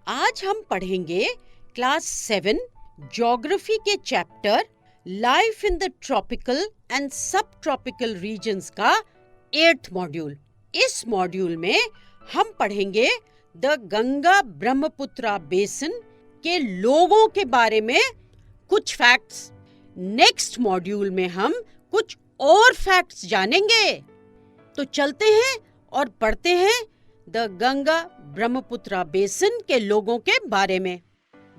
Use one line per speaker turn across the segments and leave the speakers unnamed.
आज हम पढ़ेंगे क्लास 7 ज्योग्राफी के chapter life in the tropical and सब ट्रॉपिकल रीजन्स का 8th मॉड्यूल। इस मॉड्यूल में हम पढ़ेंगे द गंगा ब्रह्मपुत्रा बेसिन के लोगों के बारे में कुछ फैक्ट्स। नेक्स्ट मॉड्यूल में हम कुछ और फैक्ट्स जानेंगे। तो चलते हैं और पढ़ते हैं द गंगा ब्रह्मपुत्रा बेसिन के लोगों के बारे में।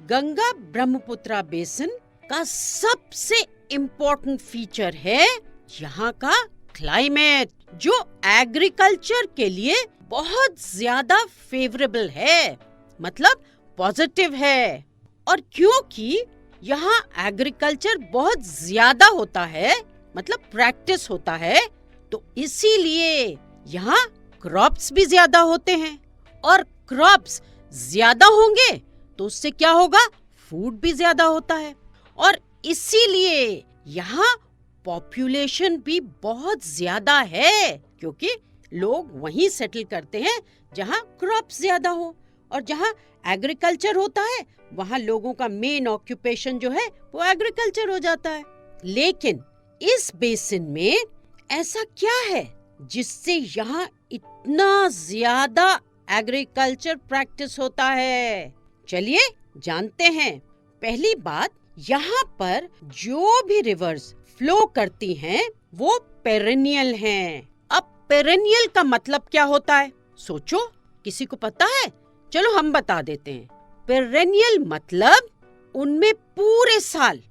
गंगा ब्रह्मपुत्रा बेसिन का सबसे इम्पोर्टेंट फीचर है यहाँ का क्लाइमेट, जो एग्रीकल्चर के लिए बहुत ज्यादा फेवरेबल है, मतलब पॉजिटिव है। और क्योंकि यहाँ एग्रीकल्चर बहुत ज्यादा होता है, मतलब प्रैक्टिस होता है, तो इसीलिए यहाँ क्रॉप्स भी ज्यादा होते हैं। और क्रॉप्स ज्यादा होंगे तो उससे क्या होगा, फूड भी ज्यादा होता है। और इसीलिए यहाँ पॉपुलेशन भी बहुत ज्यादा है, क्योंकि लोग वहीं सेटल करते हैं जहाँ क्रॉप्स ज्यादा हो। और जहाँ एग्रीकल्चर होता है वहाँ लोगों का मेन ऑक्यूपेशन जो है वो एग्रीकल्चर हो जाता है। लेकिन इस बेसिन में ऐसा क्या है जिससे यहाँ इतना ज्यादा एग्रीकल्चर प्रैक्टिस होता है? चलिए जानते हैं। पहली बात, यहाँ पर जो भी रिवर्स फ्लो करती हैं वो पेरेनियल हैं। अब पेरेनियल का मतलब क्या होता है, सोचो, किसी को पता है? चलो हम बता देते हैं। पेरेनियल मतलब उनमें पूरे साल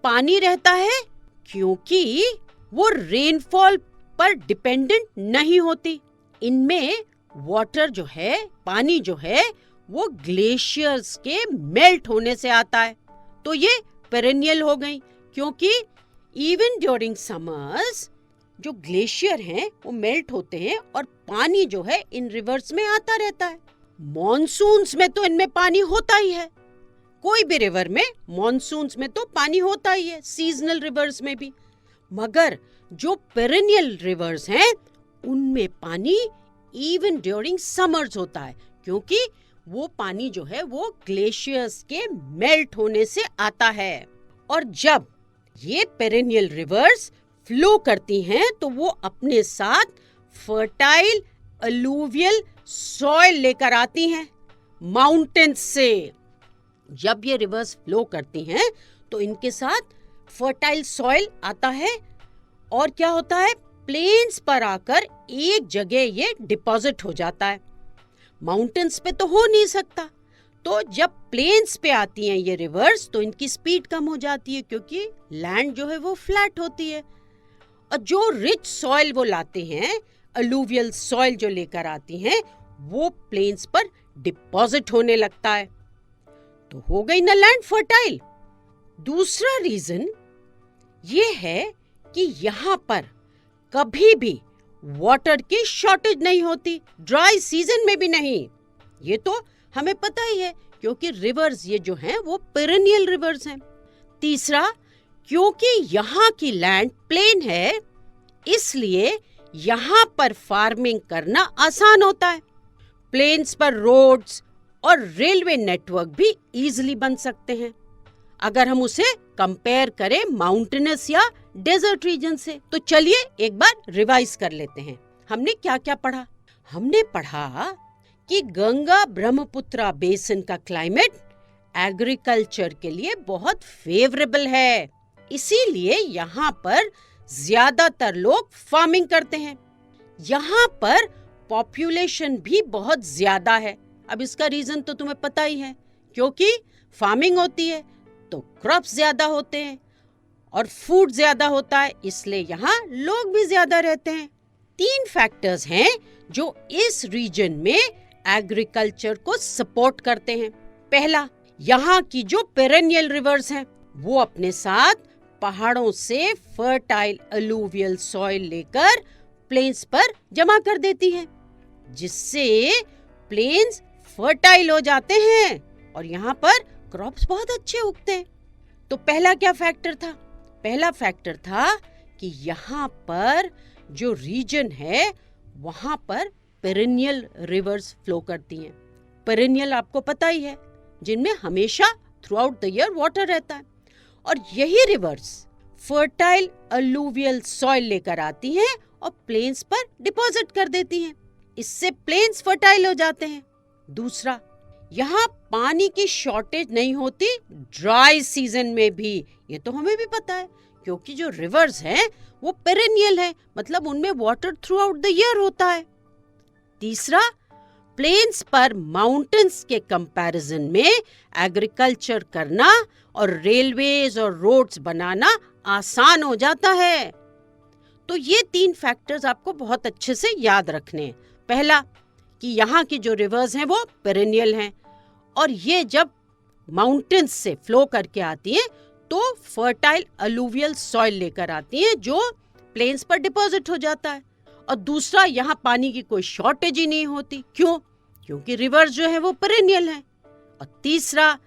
पानी रहता है, क्योंकि वो रेनफॉल पर डिपेंडेंट नहीं होती। इनमें वाटर जो है, पानी जो है, वो ग्लेशियर्स के मेल्ट होने से आता है। तो ये पेरेनियल हो गई, क्योंकि इवन ड्यूरिंग समर्स जो ग्लेशियर हैं वो मेल्ट होते हैं और पानी जो है इन रिवर्स में आता रहता है। मॉनसून्स में तो इनमें पानी होता ही है, कोई भी रिवर में मॉनसून्स में तो पानी होता ही है, सीजनल रिवर्स में भी। मगर जो पेरेनियल रिवर्स हैं उनमें पानी इवन ड्यूरिंग समर्स होता है, क्योंकि वो पानी जो है वो ग्लेशियर्स के मेल्ट होने से आता है। और जब ये पेरेनियल रिवर्स फ्लो करती हैं तो वो अपने साथ फर्टाइल अलूवियल सॉइल लेकर आती हैं माउंटेन्स से। जब ये रिवर्स फ्लो करती हैं तो इनके साथ फर्टाइल सॉइल आता है और क्या होता है, प्लेन्स पर आकर एक जगह ये डिपॉजिट हो जाता है। माउंटेन्स पे तो हो नहीं सकता, तो जब प्लेन्स पे आती हैं ये रिवर्स तो इनकी स्पीड कम हो जाती है, क्योंकि लैंड जो है वो फ्लैट होती है। और जो रिच सॉइल वो लाते हैं, अलूवियल सॉइल जो लेकर आती हैं, वो प्लेन्स पर डिपॉजिट होने लगता है, तो हो गई ना लैंड फर्टाइल। दूसरा रीजन ये है कि यहाँ पर कभी भी वाटर की शॉर्टेज नहीं होती, ड्राई सीजन में भी नहीं। ये तो हमें पता ही है, क्योंकि रिवर्स ये जो हैं वो पेरेनियल रिवर्स हैं। तीसरा, क्योंकि यहाँ की लैंड प्लेन है, इसलिए यहाँ पर फार्मिंग करना आसान होता है। प्लेन्स पर रोड्स और रेलवे नेटवर्क भी इजीली बन सकते हैं, अगर हम उसे कंपेयर करें माउंटेनस या डेजर्ट रीजन से। तो चलिए एक बार रिवाइज कर लेते हैं। हमने क्या क्या पढ़ा? हमने पढ़ा कि गंगा ब्रह्मपुत्रा बेसिन का क्लाइमेट एग्रीकल्चर के लिए बहुत फेवरेबल है, इसीलिए यहाँ पर ज्यादातर लोग फार्मिंग करते हैं। यहाँ पर पॉपुलेशन भी बहुत ज्यादा है। अब इसका रीजन तो तुम्हें पता ही है, क्योंकि फार्मिंग होती है तो क्रॉप्स ज्यादा होते हैं और फूड ज्यादा होता है, इसलिए यहाँ लोग भी ज्यादा रहते हैं। 3 फैक्टर्स हैं जो इस रीजन में एग्रीकल्चर को सपोर्ट करते हैं। पहला, यहाँ की जो पेरेनियल रिवर्स हैं वो अपने साथ पहाड़ों से फर्टाइल अलूवियल सॉइल लेकर प्लेन्स पर जमा कर देती हैं, जिससे प्लेन्स फर्टाइल हो जाते हैं और यहाँ पर क्रॉप्स बहुत अच्छे उगते हैं। तो पहला क्या फैक्टर था? पहला फैक्टर था कि यहाँ पर जो रीजन है वहाँ पर पेरेनियल रिवर्स फ्लो करती हैं। पेरिनियल आपको पता ही है, जिनमें हमेशा through out the year water रहता है। और यही रिवर्स फर्टाइल अलूवियल सॉइल लेकर आती हैं और प्लेन्स पर डिपॉजिट कर देती हैं। इससे प्लेन्स फर्टाइल हो जाते हैं। दूसरा, यहाँ पानी की शॉर्टेज नहीं होती ड्राई सीजन में भी, ये तो हमें भी पता है, क्योंकि जो रिवर्स हैं वो पेरिनियल है, मतलब उनमें water through out the year होता है। तीसरा, प्लेन्स पर माउंटेन्स के कंपैरिजन में एग्रीकल्चर करना और रेलवेज और रोड्स बनाना आसान हो जाता है। तो ये 3 फैक्टर्स आपको बहुत अच्छे से याद रखने हैं। पहला कि यहाँ की जो रिवर्स हैं वो पेरिनियल हैं, और ये जब माउंटेन्स से फ्लो करके आती हैं तो फर्टाइल अलूवियल सॉइल लेकर आती हैं जो प्लेन्स पर डिपॉजिट हो जाता है। और दूसरा, यहाँ पानी की कोई शॉर्टेज ही नहीं होती। क्यों? क्योंकि रिवर्स जो है वो पेरिनियल है। और तीसरा,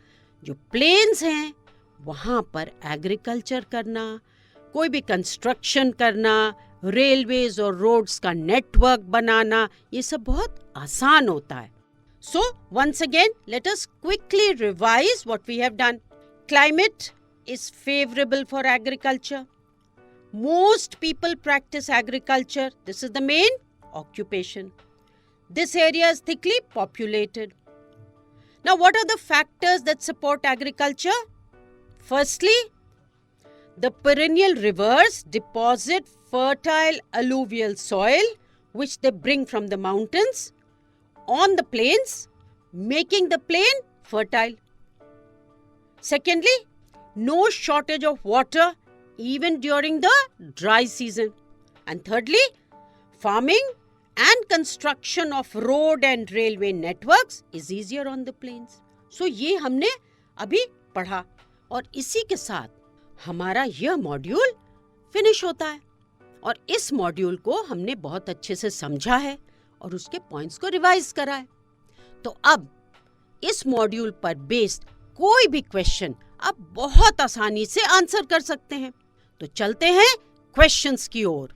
जो प्लेन्स हैं वहाँ पर एग्रीकल्चर करना, कोई भी कंस्ट्रक्शन करना, रेलवेज और रोड्स का नेटवर्क बनाना, ये सब बहुत आसान होता है। So, once again, let us quickly revise what we have done. Climate is favorable for agriculture. Most people practice agriculture. This is the main occupation. This area is thickly populated. Now, what are the factors that support agriculture? Firstly, the perennial rivers deposit fertile alluvial soil which they bring from the mountains on the plains, making the plain fertile. Secondly, no shortage of water even during the dry season. And thirdly, farming and construction of road and railway networks is easier on the plains. So ये हमने अभी पढ़ा, और इसी के साथ हमारा यह मॉड्यूल फिनिश होता है। और इस मॉड्यूल को हमने बहुत अच्छे से समझा है और उसके पॉइंट्स को रिवाइज करा है। तो अब इस मॉड्यूल पर बेस्ड कोई भी क्वेश्चन आप बहुत आसानी से आंसर कर सकते हैं। तो चलते हैं क्वेश्चंस की ओर।